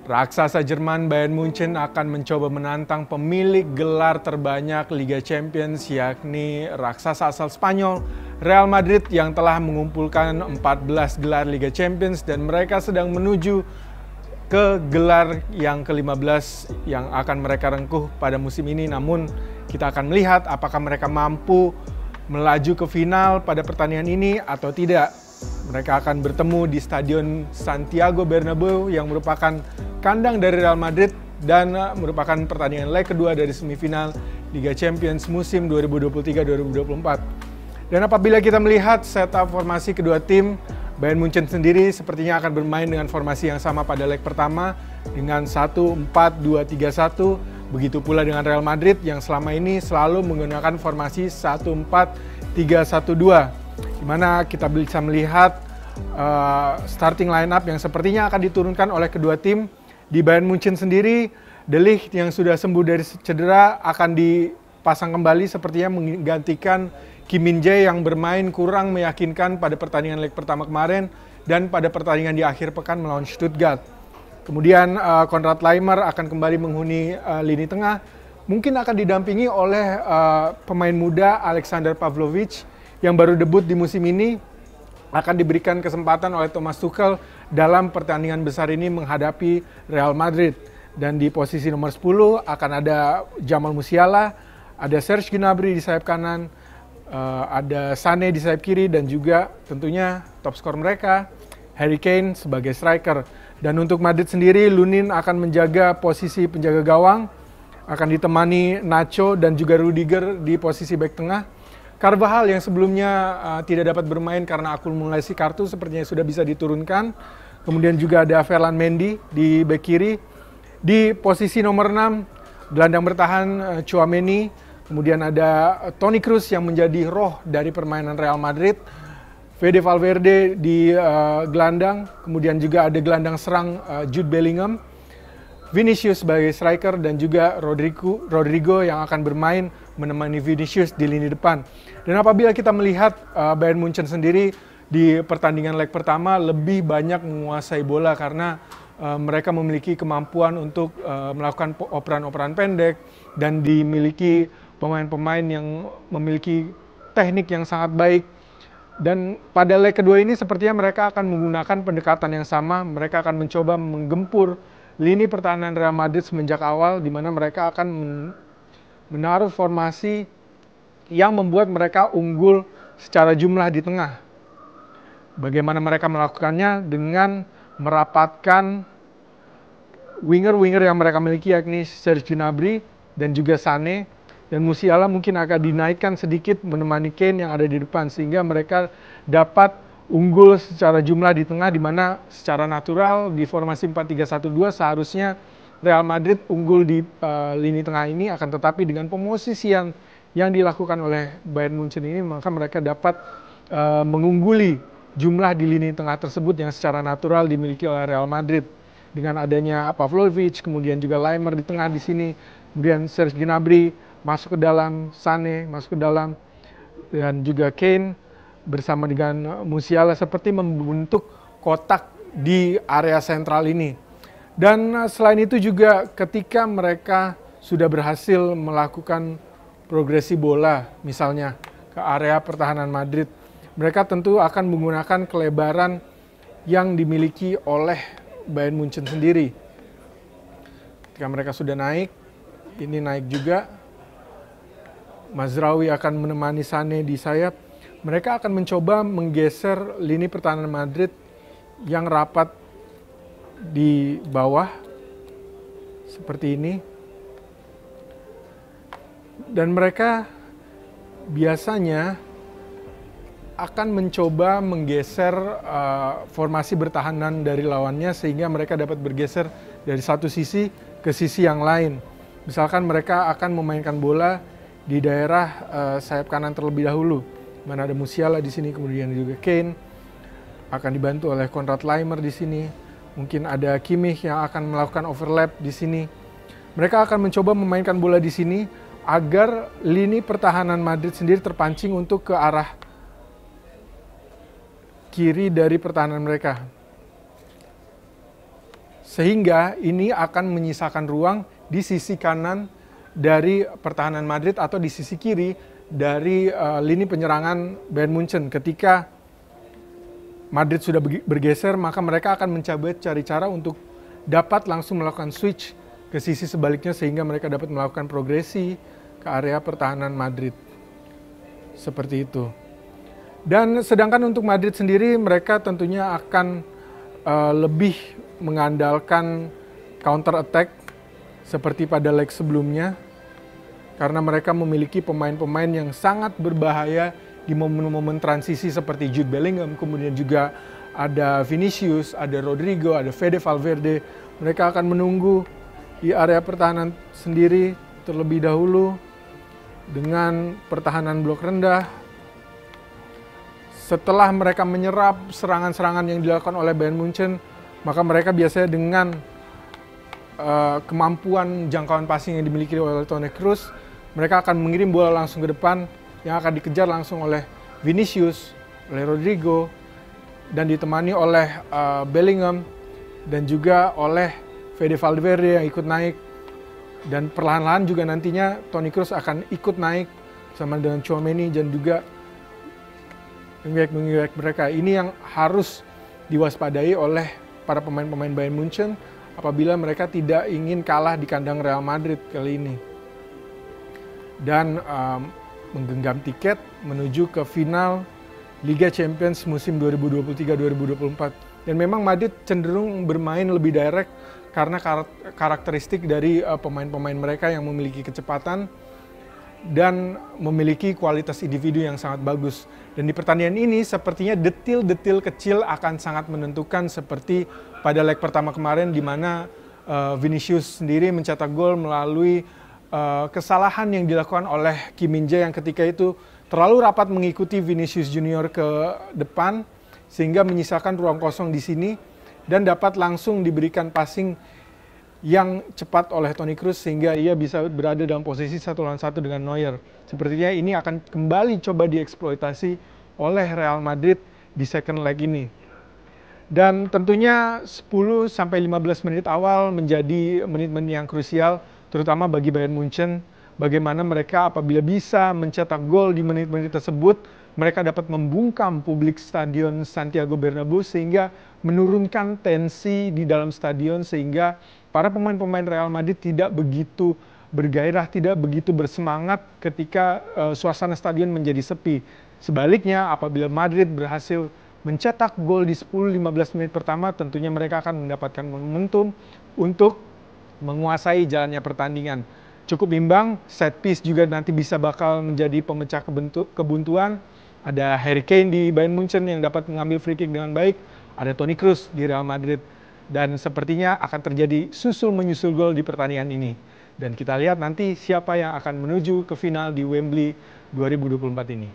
Raksasa Jerman Bayern Munchen akan mencoba menantang pemilik gelar terbanyak Liga Champions, yakni raksasa asal Spanyol Real Madrid yang telah mengumpulkan 14 gelar Liga Champions, dan mereka sedang menuju ke gelar yang ke-15 yang akan mereka rengkuh pada musim ini. Namun kita akan melihat apakah mereka mampu melaju ke final pada pertandingan ini atau tidak. Mereka akan bertemu di Stadion Santiago Bernabeu yang merupakan kandang dari Real Madrid dan merupakan pertandingan leg kedua dari semifinal Liga Champions musim 2023-2024. Dan apabila kita melihat setup formasi kedua tim, Bayern Munchen sendiri sepertinya akan bermain dengan formasi yang sama pada leg pertama dengan 1-4-2-3-1. Begitu pula dengan Real Madrid yang selama ini selalu menggunakan formasi 1-4-3-1-2. Di mana kita bisa melihat starting lineup yang sepertinya akan diturunkan oleh kedua tim. Di Bayern Munchen sendiri, De Ligt yang sudah sembuh dari cedera akan dipasang kembali, sepertinya menggantikan Kim Min-jae yang bermain kurang meyakinkan pada pertandingan leg pertama kemarin dan pada pertandingan di akhir pekan melawan Stuttgart. Kemudian Konrad Laimer akan kembali menghuni lini tengah, mungkin akan didampingi oleh pemain muda Alexander Pavlovic yang baru debut di musim ini, akan diberikan kesempatan oleh Thomas Tuchel dalam pertandingan besar ini menghadapi Real Madrid. Dan di posisi nomor 10 akan ada Jamal Musiala, ada Serge Gnabry di sayap kanan, ada Sané di sayap kiri, dan juga tentunya top skor mereka Harry Kane sebagai striker. Dan untuk Madrid sendiri, Lunin akan menjaga posisi penjaga gawang, akan ditemani Nacho dan juga Rudiger di posisi bek tengah. Carvajal yang sebelumnya tidak dapat bermain karena akumulasi kartu sepertinya sudah bisa diturunkan. Kemudian juga ada Ferland Mendy di bek kiri. Di posisi nomor 6, gelandang bertahan Tchouaméni. Kemudian ada Toni Kroos yang menjadi roh dari permainan Real Madrid. Fede Valverde di gelandang. Kemudian juga ada gelandang serang Jude Bellingham. Vinicius sebagai striker dan juga Rodrigo yang akan bermain menemani Vinicius di lini depan. Dan apabila kita melihat Bayern Munchen sendiri di pertandingan leg pertama lebih banyak menguasai bola karena mereka memiliki kemampuan untuk melakukan operan-operan pendek dan dimiliki pemain-pemain yang memiliki teknik yang sangat baik. Dan pada leg kedua ini sepertinya mereka akan menggunakan pendekatan yang sama. Mereka akan mencoba menggempur lini pertahanan Real Madrid semenjak awal, di mana mereka akan menaruh formasi yang membuat mereka unggul secara jumlah di tengah. Bagaimana mereka melakukannya? Dengan merapatkan winger-winger yang mereka miliki, yakni Serge Gnabry dan juga Sané, dan Musiala mungkin akan dinaikkan sedikit menemani Kane yang ada di depan, sehingga mereka dapat unggul secara jumlah di tengah, di mana secara natural di formasi 4-3-1-2 seharusnya Real Madrid unggul di lini tengah ini, akan tetapi dengan pemosisian yang dilakukan oleh Bayern Munchen ini, maka mereka dapat mengungguli jumlah di lini tengah tersebut yang secara natural dimiliki oleh Real Madrid. Dengan adanya Pavlovic, kemudian juga Laimer di tengah di sini, kemudian Serge Gnabry masuk ke dalam, Sané masuk ke dalam, dan juga Kane bersama dengan Musiala seperti membentuk kotak di area sentral ini. Dan selain itu juga ketika mereka sudah berhasil melakukan progresi bola misalnya ke area pertahanan Madrid, mereka tentu akan menggunakan kelebaran yang dimiliki oleh Bayern Munchen sendiri. Ketika mereka sudah naik, ini naik juga, Mazraoui akan menemani Sané di sayap. Mereka akan mencoba menggeser lini pertahanan Madrid yang rapat di bawah seperti ini. Dan mereka biasanya akan mencoba menggeser formasi bertahanan dari lawannya sehingga mereka dapat bergeser dari satu sisi ke sisi yang lain. Misalkan mereka akan memainkan bola di daerah sayap kanan terlebih dahulu. Mana ada Musiala di sini, kemudian juga Kane akan dibantu oleh Konrad Laimer di sini. Mungkin ada Kimmich yang akan melakukan overlap di sini. Mereka akan mencoba memainkan bola di sini agar lini pertahanan Madrid sendiri terpancing untuk ke arah kiri dari pertahanan mereka. Sehingga ini akan menyisakan ruang di sisi kanan dari pertahanan Madrid atau di sisi kiri dari lini penyerangan Bayern Munchen. Ketika Madrid sudah bergeser, maka mereka akan mencoba cari cara untuk dapat langsung melakukan switch ke sisi sebaliknya sehingga mereka dapat melakukan progresi ke area pertahanan Madrid. Seperti itu. Dan sedangkan untuk Madrid sendiri, mereka tentunya akan lebih mengandalkan counter attack seperti pada leg sebelumnya, karena mereka memiliki pemain-pemain yang sangat berbahaya di momen-momen transisi seperti Jude Bellingham, kemudian juga ada Vinicius, ada Rodrigo, ada Fede Valverde. Mereka akan menunggu di area pertahanan sendiri terlebih dahulu dengan pertahanan blok rendah. Setelah mereka menyerap serangan-serangan yang dilakukan oleh Bayern Munchen, maka mereka biasanya dengan kemampuan jangkauan passing yang dimiliki oleh Toni Kroos, mereka akan mengirim bola langsung ke depan yang akan dikejar langsung oleh Vinicius, oleh Rodrigo, dan ditemani oleh Bellingham dan juga oleh Fede Valverde yang ikut naik. Dan perlahan-lahan juga nantinya Toni Kroos akan ikut naik sama dengan Tchouaméni dan juga wing-back mereka. Ini yang harus diwaspadai oleh para pemain-pemain Bayern Munchen apabila mereka tidak ingin kalah di kandang Real Madrid kali ini. Dan menggenggam tiket menuju ke final Liga Champions musim 2023-2024. Dan memang Madrid cenderung bermain lebih direct karena karakteristik dari pemain-pemain mereka yang memiliki kecepatan dan memiliki kualitas individu yang sangat bagus. Dan di pertandingan ini sepertinya detil-detil kecil akan sangat menentukan, seperti pada leg pertama kemarin di mana Vinicius sendiri mencetak gol melalui kesalahan yang dilakukan oleh Kim Min-jae yang ketika itu terlalu rapat mengikuti Vinicius Junior ke depan sehingga menyisakan ruang kosong di sini dan dapat langsung diberikan passing yang cepat oleh Toni Kroos sehingga ia bisa berada dalam posisi 1 lawan 1 dengan Neuer. Sepertinya ini akan kembali coba dieksploitasi oleh Real Madrid di second leg ini. Dan tentunya 10-15 menit awal menjadi menit-menit yang krusial terutama bagi Bayern Munchen. Bagaimana mereka apabila bisa mencetak gol di menit-menit tersebut, mereka dapat membungkam publik stadion Santiago Bernabeu sehingga menurunkan tensi di dalam stadion sehingga para pemain-pemain Real Madrid tidak begitu bergairah, tidak begitu bersemangat ketika suasana stadion menjadi sepi. Sebaliknya, apabila Madrid berhasil mencetak gol di 10-15 menit pertama, tentunya mereka akan mendapatkan momentum untuk menguasai jalannya pertandingan. Cukup imbang, set piece juga nanti bisa bakal menjadi pemecah kebuntuan. Ada Harry Kane di Bayern Munchen yang dapat mengambil free kick dengan baik. Ada Toni Kroos di Real Madrid. Dan sepertinya akan terjadi susul-menyusul gol di pertandingan ini. Dan kita lihat nanti siapa yang akan menuju ke final di Wembley 2024 ini.